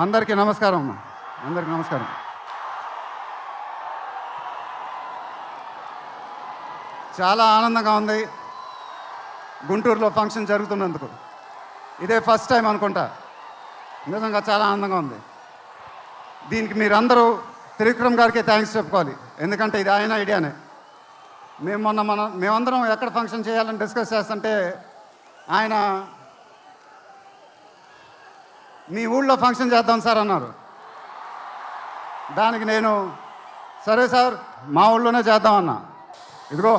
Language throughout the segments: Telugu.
అందరికీ నమస్కారం అమ్మా. అందరికీ నమస్కారం. చాలా ఆనందంగా ఉంది గుంటూరులో ఫంక్షన్ జరుగుతున్నందుకు. ఇదే ఫస్ట్ టైం అనుకుంటా. నిజంగా చాలా ఆనందంగా ఉంది. దీనికి మీరందరూ త్రివిక్రమ్ గారికి థ్యాంక్స్ చెప్పుకోవాలి. ఎందుకంటే ఇది ఆయన ఐడియానే. మేమందరం ఎక్కడ ఫంక్షన్ చేయాలని డిస్కస్ చేస్తుంటే ఆయన మీ ఊళ్ళో ఫంక్షన్ చేద్దాం సార్ అన్నారు. దానికి నేను సరే సార్ మా ఊళ్ళోనే చేద్దామన్నా. ఇదిగో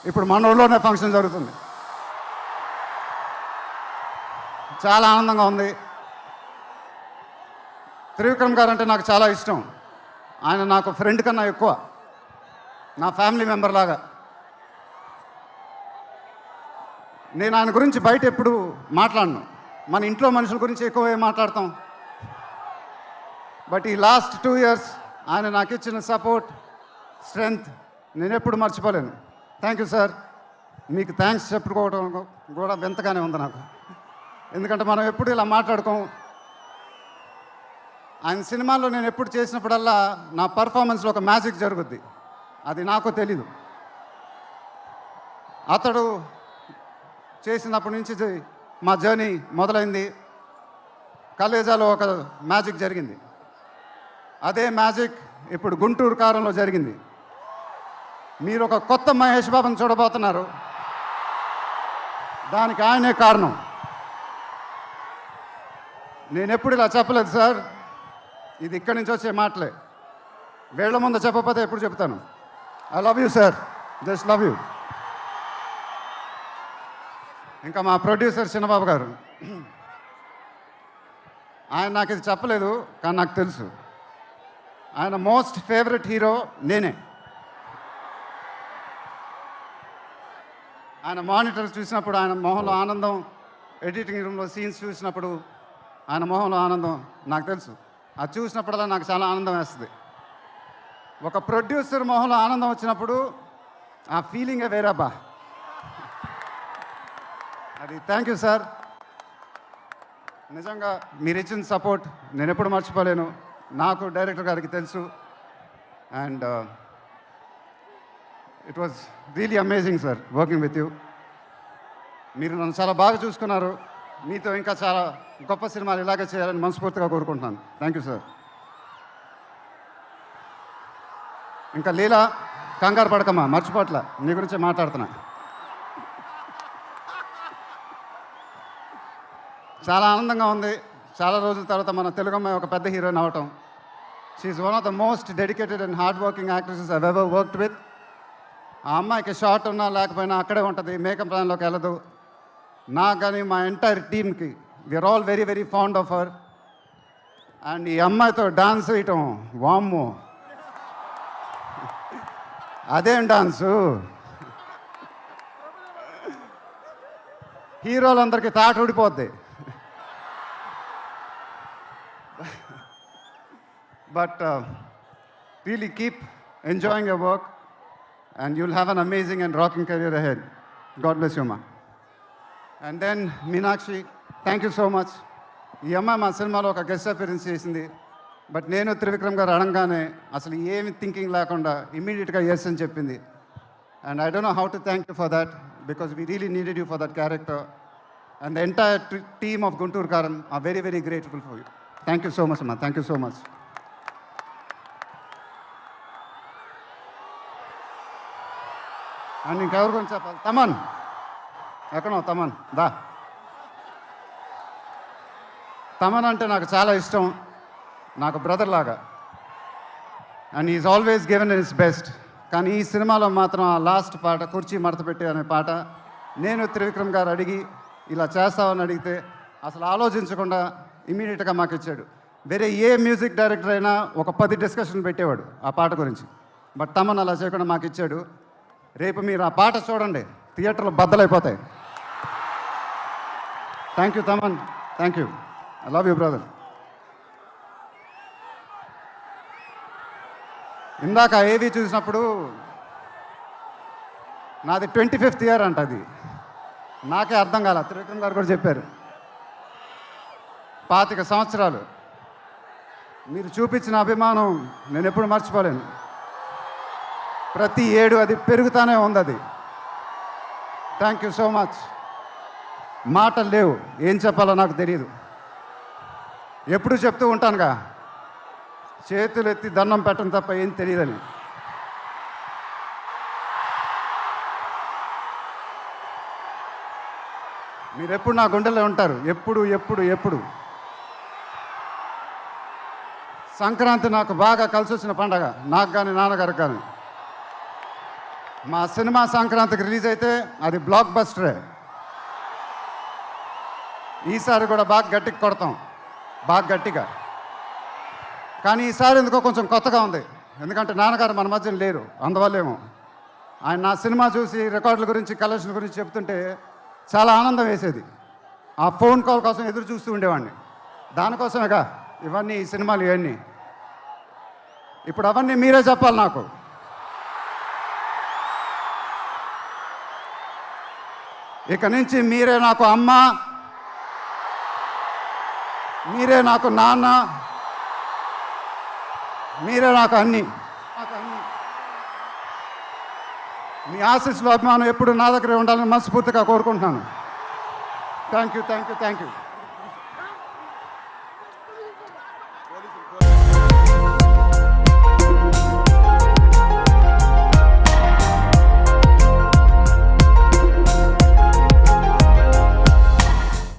ఇప్పుడు మన ఊళ్ళోనే ఫంక్షన్ జరుగుతుంది. చాలా ఆనందంగా ఉంది. త్రివిక్రమ్ గారు అంటే నాకు చాలా ఇష్టం. ఆయన నాకు ఫ్రెండ్ కన్నా ఎక్కువ, నా ఫ్యామిలీ మెంబర్ లాగా. నేను ఆయన గురించి బయట ఎప్పుడు మాట్లాడను. మన ఇంట్లో మనుషుల గురించి ఎక్కువ మాట్లాడతాం. బట్ ఈ లాస్ట్ 2 years ఆయన నాకు ఇచ్చిన సపోర్ట్, స్ట్రెంగ్త్ నేను ఎప్పుడు మర్చిపోలేను. Thank you sir. మీకు థ్యాంక్స్ చెప్పుకోవడం కూడా వింతగానే ఉంది నాకు. ఎందుకంటే మనం ఎప్పుడు ఇలా మాట్లాడుకోం. ఆయన సినిమాల్లో నేను ఎప్పుడు చేసినప్పుడల్లా నా పర్ఫార్మెన్స్లో ఒక మ్యాజిక్ జరుగుద్ది. అది నాకు తెలీదు. అతడు చేసినప్పటి నుంచి మా జర్నీ మొదలైంది. కలేజాలో ఒక మ్యాజిక్ జరిగింది. అదే మ్యాజిక్ ఇప్పుడు గుంటూరు కారంలో జరిగింది. మీరు ఒక కొత్త మహేష్ బాబుని చూడబోతున్నారు. దానికి ఆయనే కారణం. నేను ఎప్పుడు ఇలా చెప్పలేదు సార్. ఇది ఇక్కడి నుంచి వచ్చే మాటలే. వేళ్ల ముందు చెప్పకపోతే ఎప్పుడు చెప్తాను. I love you sir. Just love you. ఇంకా మా ప్రొడ్యూసర్ చిన్నబాబు గారు, ఆయన నాకు ఇది చెప్పలేదు కానీ నాకు తెలుసు. ఆయన మోస్ట్ ఫేవరెట్ హీరో నేనే. ఆయన మానిటర్ చూసినప్పుడు ఆయన మొహంలో ఆనందం, ఎడిటింగ్ రూమ్లో సీన్స్ చూసినప్పుడు ఆయన మొహంలో ఆనందం నాకు తెలుసు. అది చూసినప్పుడల్లా నాకు చాలా ఆనందం వేస్తుంది. ఒక ప్రొడ్యూసర్ మొహంలో ఆనందం వచ్చినప్పుడు ఆ ఫీలింగే వేరబ్బా. అది థ్యాంక్ యూ సార్. నిజంగా మీరు ఇచ్చిన సపోర్ట్ నేను ఎప్పుడు మర్చిపోలేను. నాకు డైరెక్టర్ గారికి తెలుసు. And it was really amazing sir working with you. మీరు నన్ను చాలా బాగా చూసుకున్నారు. మీతో ఇంకా చాలా గొప్ప సినిమాలు ఇలాగే చేయాలని మనస్ఫూర్తిగా కోరుకుంటున్నాను. Thank you sir. ఇంకా లీలా, కంగారు పడకమ్మా, మర్చిపోట్ల, నీ గురించే మాట్లాడుతున్నా. చాలా ఆనందంగా ఉంది. చాలా రోజుల తర్వాత మన తెలుగు అమ్మాయి ఒక పెద్ద హీరోయిన్ అవ్వటం. She is one of the most dedicated and hard working actresses I've ever worked with. ఆ అమ్మాయికి షార్ట్ ఉన్నా లేకపోయినా అక్కడే ఉంటుంది, మేకప్ ప్లాన్లోకి వెళ్ళదు. నాకు కానీ మా ఎంటైర్ టీమ్కి we are all very very fond of her. And ఈ అమ్మాయితో డాన్స్ వేయటం, వామ్మో అదేం డాన్సు. హీరోలందరికీ తాట ఊడిపోద్ది. But really keep enjoying your work and you'll have an amazing and rocking career ahead. God bless you, ma. And then Meenakshi, thank you so much. ఈ అమ్మాయి మా సినిమాలో ఒక గెస్ట్ అపియరెన్స్ చేసింది. బట్ నేను త్రివిక్రమ్ గారు అడగానే అసలు ఏమి థింకింగ్ లేకుండా ఇమ్మీడియట్గా ఎస్ అని చెప్పింది. And I don't know how to thank you for that because we really needed you for that character. And the entire team of Guntur Kaaram are very very grateful for you. Thank you so much అమ్మా. Thank you so much. And ఇంకెవరి గురించి చెప్పాలి? తమన్ ఎక్కడో తమన్ దా. తమన్ అంటే నాకు చాలా ఇష్టం, నాకు బ్రదర్ లాగా. And is always given his best. కానీ ఈ సినిమాలో మాత్రం ఆ లాస్ట్ పాట, కుర్చీ మడత పెట్టి అనే పాట, నేను త్రివిక్రమ్ గారు అడిగి ఇలా చేస్తామని అడిగితే అసలు ఆలోచించకుండా ఇమీడియట్గా మాకు ఇచ్చాడు. వేరే ఏ మ్యూజిక్ డైరెక్టర్ అయినా ఒక 10 డిస్కషన్ పెట్టేవాడు ఆ పాట గురించి. బట్ తమన్ అలా చేయకుండా మాకు ఇచ్చాడు. రేపు మీరు ఆ పాట చూడండి, థియేటర్లో బద్దలైపోతాయి. Thank you Thaman. Thank you. I love you brother. ఇందాక ఏవి చూసినప్పుడు నాది 25th year అంట. అది నాకే అర్థం కాల. త్రివిక్రమ్ గారు కూడా చెప్పారు 25 సంవత్సరాలు. మీరు చూపించిన అభిమానం నేను ఎప్పుడు మర్చిపోలేను. ప్రతి ఏడు అది పెరుగుతూనే ఉంది. అది థ్యాంక్ యూ సో మచ్. మాటలు లేవు, ఏం చెప్పాలో నాకు తెలియదు. ఎప్పుడు చెప్తూ ఉంటానుగా, చేతులు ఎత్తి దండం పెట్టడం తప్ప ఏం తెలియదని. మీరు ఎప్పుడు నా గుండెల్లో ఉంటారు, ఎప్పుడు ఎప్పుడు ఎప్పుడు. సంక్రాంతి నాకు బాగా కలిసి వచ్చిన పండగ, నాకు కానీ నాన్నగారికి కానీ. మా సినిమా సంక్రాంతికి రిలీజ్ అయితే అది బ్లాక్ బస్టరే. ఈసారి కూడా బాగా గట్టిగా కొడతాం, బాగా గట్టిగా. కానీ ఈసారి ఎందుకో కొంచెం కొత్తగా ఉంది, ఎందుకంటే నాన్నగారు మన మధ్యన లేరు, అందువల్లేమో. ఆయన నా సినిమా చూసి రికార్డుల గురించి, కలెక్షన్ గురించి చెప్తుంటే చాలా ఆనందం వేసేది. ఆ ఫోన్ కాల్ కోసం ఎదురు చూస్తూ ఉండేవాడిని. దానికోసమేగా ఇవన్నీ, ఈ సినిమాలు ఇవన్నీ. ఇప్పుడు అవన్నీ మీరే చెప్పాలి నాకు. ఇక నుంచి మీరే నాకు అమ్మ, మీరే నాకు నాన్న, మీరే నాకు అన్నీ. మీ ఆశీస్సులు, అభిమానం ఎప్పుడు నా దగ్గరే ఉండాలని మనస్ఫూర్తిగా కోరుకుంటున్నాను. Thank you, thank you, thank you.